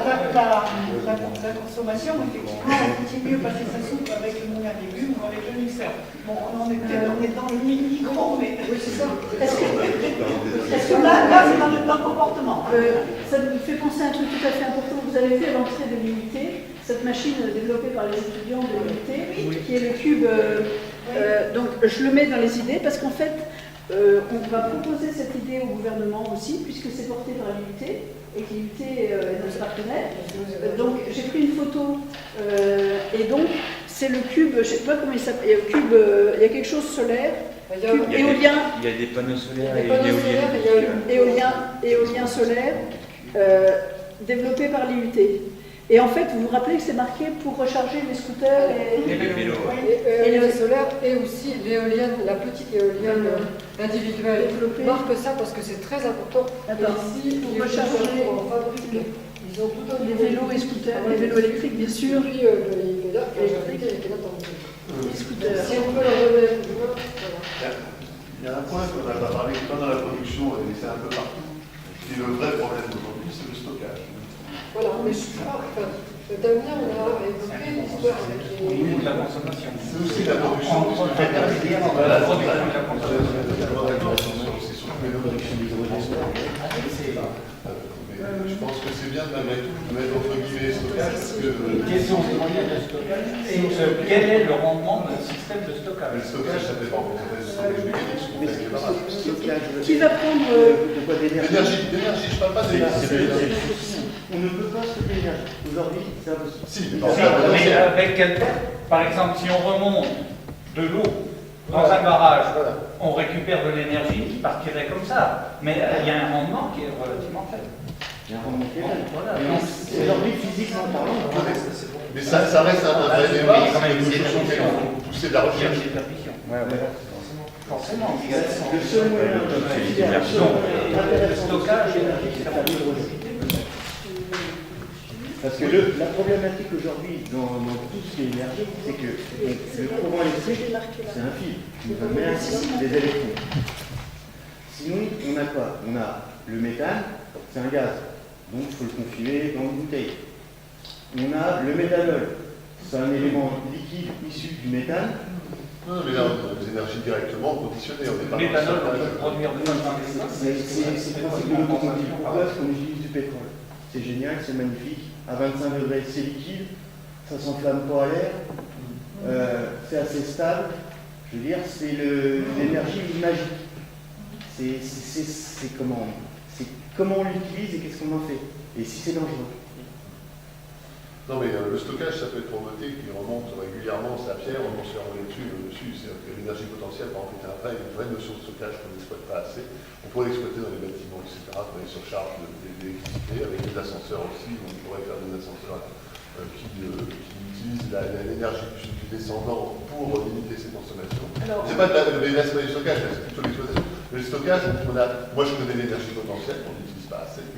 la consommation, effectivement, c'est mieux passer sa soupe avec le moulin à légumes ou avec le mixeur. Bon, on est dans le micro, mais... Oui, c'est ça. Est-ce que là, c'est dans le comportement. Ça me fait penser à un truc tout à fait important. Vous avez fait à l'entrée de l'unité, cette machine développée par les étudiants de l'unité, qui est le cube. Donc, je le mets dans les idées parce qu'en fait, on va proposer cette idée au gouvernement aussi, puisque c'est porté par l'UT et que l'UT est notre partenaire. Donc j'ai pris une photo et donc c'est le cube, je ne sais pas comment il s'appelle, il y a quelque chose solaire, cube éolien. Il y a des panneaux solaires et éolien solaire développé par l'IUT. Et en fait, vous vous rappelez que c'est marqué pour recharger les scooters et les vélos. Et les solaires et aussi l'éolienne, la petite éolienne individuelle. Marque ça parce que c'est très important. Ici, pour recharger, on fabrique. Ils ont tout les vélos et scooters, les vélos électriques bien sûr. Puis les vélos électriques et les scooters. Si on peut leur donner il y a un point qu'on n'a pas parlé, pas dans la production, et c'est un peu partout, qui est le vrai problème d'aujourd'hui, c'est le stockage. Voilà, mais je crois que Damien, on a évoqué l'histoire avec les... Au niveau de la consommation. C'est aussi la production. La production de la consommation. C'est surtout les productions d'hydrogène. Je pense que c'est bien de mettre entre guillemets stockage parce que... Question secondaire de stockage. Et quel est le rendement d'un système de stockage? Le stockage, ça dépend du stockage mécanique, ce qu'on fait avec les barrages. Qui va prendre D'énergie, je parle pas d'énergie. On ne peut pas stocker l'énergie. Aujourd'hui, c'est impossible. Si, mais avec quel terme? Par exemple, si on remonte de l'eau dans un barrage, on récupère de l'énergie qui partirait comme ça. Mais il y a un rendement qui est relativement faible. Il y a un rendement qui est faible. Aujourd'hui, physiquement parlant, mais ça reste un vrai débat. C'est quand même une solution qui est poussée de la recherche. Forcément. le seul moyen de Le stockage énergétique, ça va Parce que la problématique aujourd'hui dans tout ce qui est énergie, c'est que le courant électrique, c'est un fil qui va mettre des électrons. Sinon, on a quoi? On a le méthane, c'est un gaz, donc il faut le confier dans une bouteille. On a le méthanol, c'est un élément liquide issu du méthane. Non, mais là, on a des énergies directement conditionnées. On est pas le méthanol, on peut produire de C'est le principe de l'autoconduite. Pourquoi est-ce qu'on utilise du pétrole? C'est génial, c'est magnifique. À 25 degrés, c'est liquide, ça s'enflamme pas à l'air, c'est assez stable. Je veux dire, c'est l'énergie magique. C'est comment on l'utilise et qu'est-ce qu'on en fait. Et si c'est dangereux. Non, mais le stockage, ça peut être promoté, qui remonte régulièrement, c'est la pierre, on se fait envoyer dessus. C'est l'énergie potentielle, par exemple, est une vraie notion de stockage qu'on n'exploite pas assez. On pourrait l'exploiter dans les bâtiments, etc., pour les surcharges d'électricité, avec des ascenseurs aussi. On pourrait faire des ascenseurs qui utilisent l'énergie du descendant pour limiter ses consommations. C'est pas là, c'est pas du stockage, c'est plutôt l'exploitation. Le stockage, moi je connais l'énergie potentielle qu'on n'utilise pas assez, c'est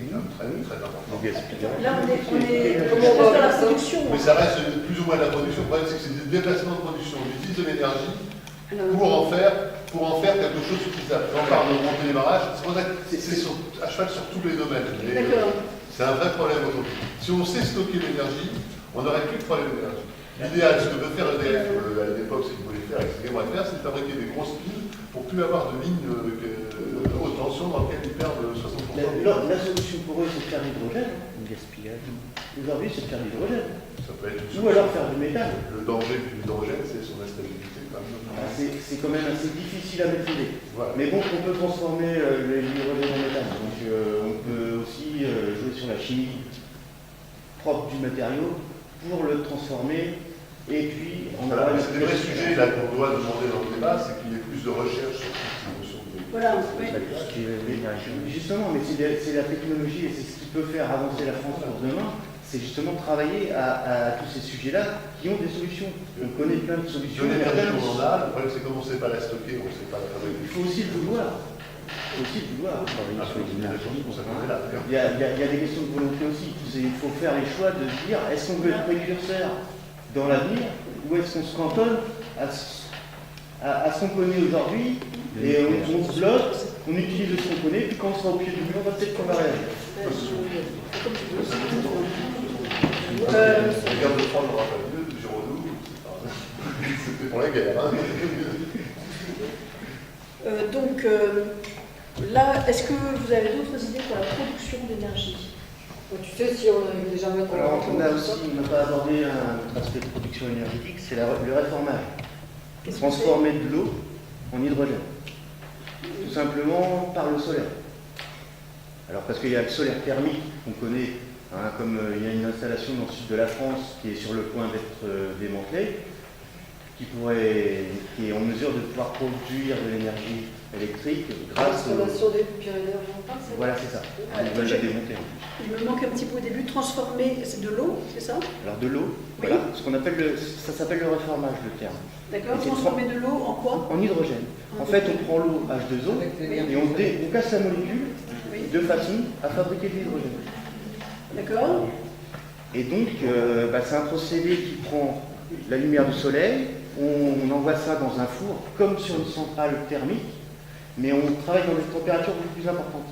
très important. Là, on est dans la production. Mais ça reste plus ou moins la production. Le problème, c'est que c'est des déplacements de production. On utilise de l'énergie pour en faire quelque chose d'utilisable. J'en parle de monter les barrages. C'est pour ça que c'est à cheval sur tous les domaines. C'est un vrai problème aujourd'hui. Si on sait stocker l'énergie, on n'aurait plus de problème d'énergie. L'idéal, ce que veut faire EDF à l'époque, ce qu'il voulait faire, et ce qu'il aimerait faire, c'est de fabriquer des grosses piles pour plus avoir de lignes haute tension dans lesquelles ils perdent 60%. La solution pour eux, c'est de faire l'hydrogène. Gaspillage. Aujourd'hui, c'est de faire l'hydrogène. Ça peut être ou alors faire du méthane. Le danger de l'hydrogène, c'est son instabilité. C'est quand même assez difficile à maîtriser. Voilà. Mais bon, on peut transformer l'hydrogène en méthane. Donc on peut aussi jouer sur la chimie propre du matériau pour le transformer. Et puis, on a... C'est des vrais sujets là qu'on doit demander dans le débat, c'est qu'il y ait plus de recherche sur cette notion de... Voilà, justement, mais c'est la technologie et c'est ce qui peut faire avancer la France pour demain. C'est justement travailler à tous ces sujets-là qui ont des solutions. On connaît plein de solutions. Le problème, c'est qu'on ne sait pas la stocker, on ne sait pas la fabriquer. Il faut aussi le vouloir. Il faut aussi le vouloir. Il y a des questions de volonté aussi. Il faut faire les choix de se dire, est-ce qu'on veut être précurseur dans l'avenir, ou est-ce qu'on se cantonne à ce qu'on connaît aujourd'hui, et on se bloque, on utilise ce qu'on connaît, puis quand on sera au pied du mur, on va peut-être qu'on va réagir. La guerre de Troie n'aura pas lieu, Giraudoux, c'était pour la guerre. Hein. Donc là, est-ce que vous avez d'autres idées pour la production d'énergie? Tu sais, si on arrive déjà à mettre Alors, on n'a pas abordé un autre aspect de production énergétique, c'est le réformage. Transformer de l'eau en hydrogène. Tout simplement par le solaire. Alors, parce qu'il y a le solaire thermique qu'on connaît, hein, comme il y a une installation dans le sud de la France qui est sur le point d'être démantelée, qui est en mesure de pouvoir produire de l'énergie électrique grâce au... L'installation des Pyrénées argentines, c'est Voilà, c'est ça. Ah, On va la démonter. Il me manque un petit peu au début, transformer, c'est de l'eau, c'est ça? Alors de l'eau, Oui. voilà, ce qu'on appelle ça s'appelle le réformage, le terme. D'accord, Et c'est transformer de l'eau en quoi? En hydrogène. En fait, on prend l'eau H2O et on casse la molécule Oui, de façon à fabriquer de l'hydrogène. d'accord. Et donc, c'est un procédé qui prend la lumière du soleil, on envoie ça dans un four, comme sur une centrale thermique, mais on travaille dans des températures beaucoup plus importantes.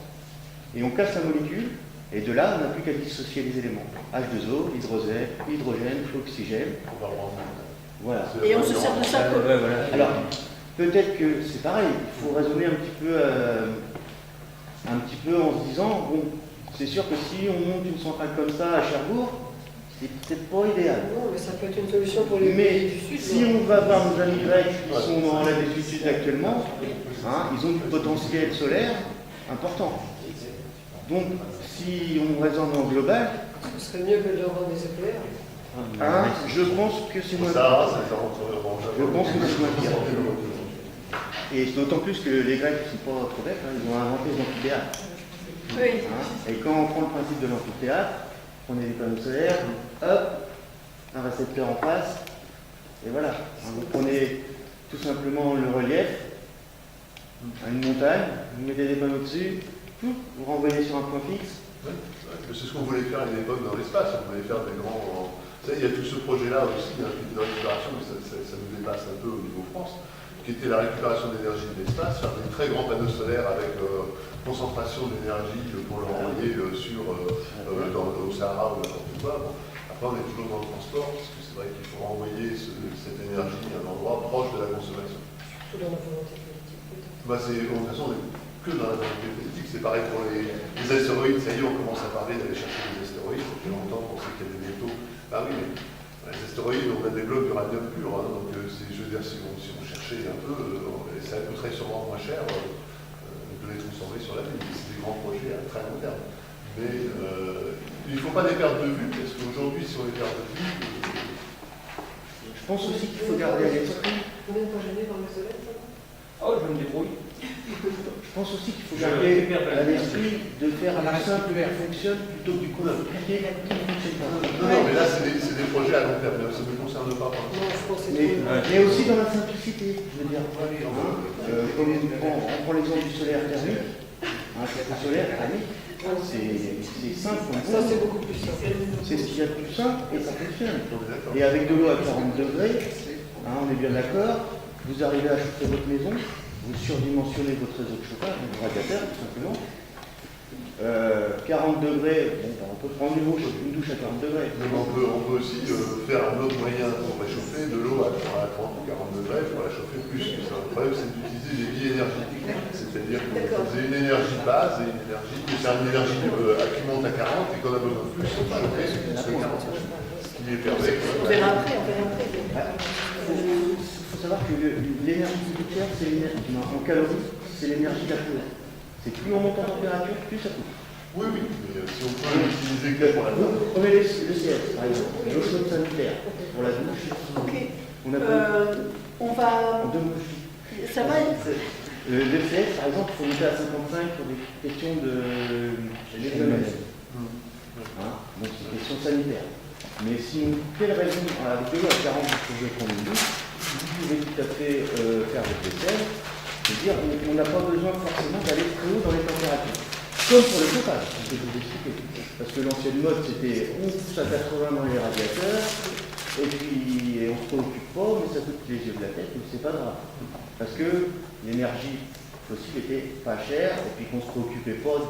Et on casse la molécule, et de là, on n'a plus qu'à dissocier les éléments. H2O, hydrogène, oxygène. On va le rendre. Voilà. Et on se sert de ça comme... Alors, peut-être que c'est pareil, il faut raisonner un petit peu en se disant, bon, c'est sûr que si on monte une centrale comme ça à Cherbourg, c'est peut-être pas idéal. Non, mais ça peut être une solution pour les Mais pays du Sud. si on va voir nos amis grecs qui sont dans la du Sud actuellement, hein, ils ont du potentiel solaire important. Donc, si on raisonne en global, Ce serait mieux que de leur rendre des éclairs. hein, je pense que c'est moins Ça rentre Je pense que c'est moins pire. Et d'autant plus que les Grecs ne sont pas trop bêtes, hein, ils ont inventé les amphithéâtres. Oui. Hein. Et quand on prend le principe de l'amphithéâtre, on a des panneaux solaires, hop, un récepteur en face, et voilà. Hein, vous prenez tout simplement le relief, une montagne, vous mettez des panneaux dessus, vous renvoyez sur un point fixe. C'est ce qu'on voulait faire à une époque dans l'espace. On voulait faire des grands. Il y a tout ce projet-là aussi, hein, qui était de récupération, mais ça nous dépasse un peu au niveau France, qui était la récupération d'énergie de l'espace, faire des très grands panneaux solaires avec concentration d'énergie pour le renvoyer au Sahara ou n'importe quoi. Bon. Après, on est toujours dans le transport, parce que c'est vrai qu'il faut renvoyer cette énergie à un endroit proche de la consommation. Surtout dans la volonté politique, peut-être. De toute façon, on n'est que dans la volonté politique. C'est pareil pour les astéroïdes. Ça y est, on commence à parler d'aller chercher des astéroïdes. Ça fait longtemps qu'on sait qu'il y a des métaux. Ah oui, mais les astéroïdes, on a des blocs d'uranium pur. Hein, donc, je veux dire, si on cherchait un peu, ça coûterait sûrement moins cher de les transformer sur la Lune. C'est des grands projets à très long terme. Mais il ne faut pas les perdre de vue, parce qu'aujourd'hui, si on les perd de vue... Je pense aussi qu'il faut garder à l'esprit. Vous n'êtes pas gêné par le soleil, ça va? Oh, je me débrouille. Je pense aussi qu'il faut garder à l'esprit de faire un simple qui fonctionne plutôt que du compliqué qui ne fonctionne pas. Non, mais là, c'est des projets à long terme. Ça ne me concerne pas. Non, je pense que c'est Mais aussi dans la simplicité, je veux dire. Comme on prend l'exemple du solaire thermique, le solaire thermique, c'est simple. Ça, c'est beaucoup plus simple. C'est ce qu'il y a de plus simple et ça fonctionne. Et avec de l'eau à 40 degrés, on est bien d'accord, vous arrivez à chauffer votre maison, vous surdimensionnez votre réseau de chauffage, votre radiateur tout simplement. 40 degrés, on peut prendre une douche à 40 degrés. Mais on peut aussi faire un autre moyen pour réchauffer de l'eau à 30 ou 40 degrés pour la chauffer plus. Le problème, c'est d'utiliser des billes énergétiques. C'est-à-dire que vous avez une énergie base et une énergie qui qui monte à 40 et qu'on a besoin de plus pour chauffer ce 40. Ce qui est permet. On verra après, Il faut savoir que l'énergie nucléaire, en calories, c'est l'énergie la plus haute. C'est plus on monte en température, plus ça coûte. Oui, mais si on peut l'utiliser que pour la douche. Prenez le CS, par exemple, l'eau chaude sanitaire, pour la douche. Ok. On a On va... deux bougies. Ça va Le CS, par exemple, il faut monter à 55 pour des questions de légionnaire. Donc c'est une question sanitaire. Mais si quelle raison, avec de l'eau à 40, vous pouvez prendre une douche, vous pouvez tout à fait faire votre vaisselle. C'est-à-dire qu'on n'a pas besoin forcément d'aller très haut dans les températures. Comme pour le chauffage, je vais vous expliquer. Parce que l'ancienne mode, c'était on pousse à 80 dans les radiateurs, et puis on ne se préoccupe pas, mais ça coûte les yeux de la tête, mais c'est pas grave. Parce que l'énergie fossile était pas chère, et puis qu'on ne se préoccupait pas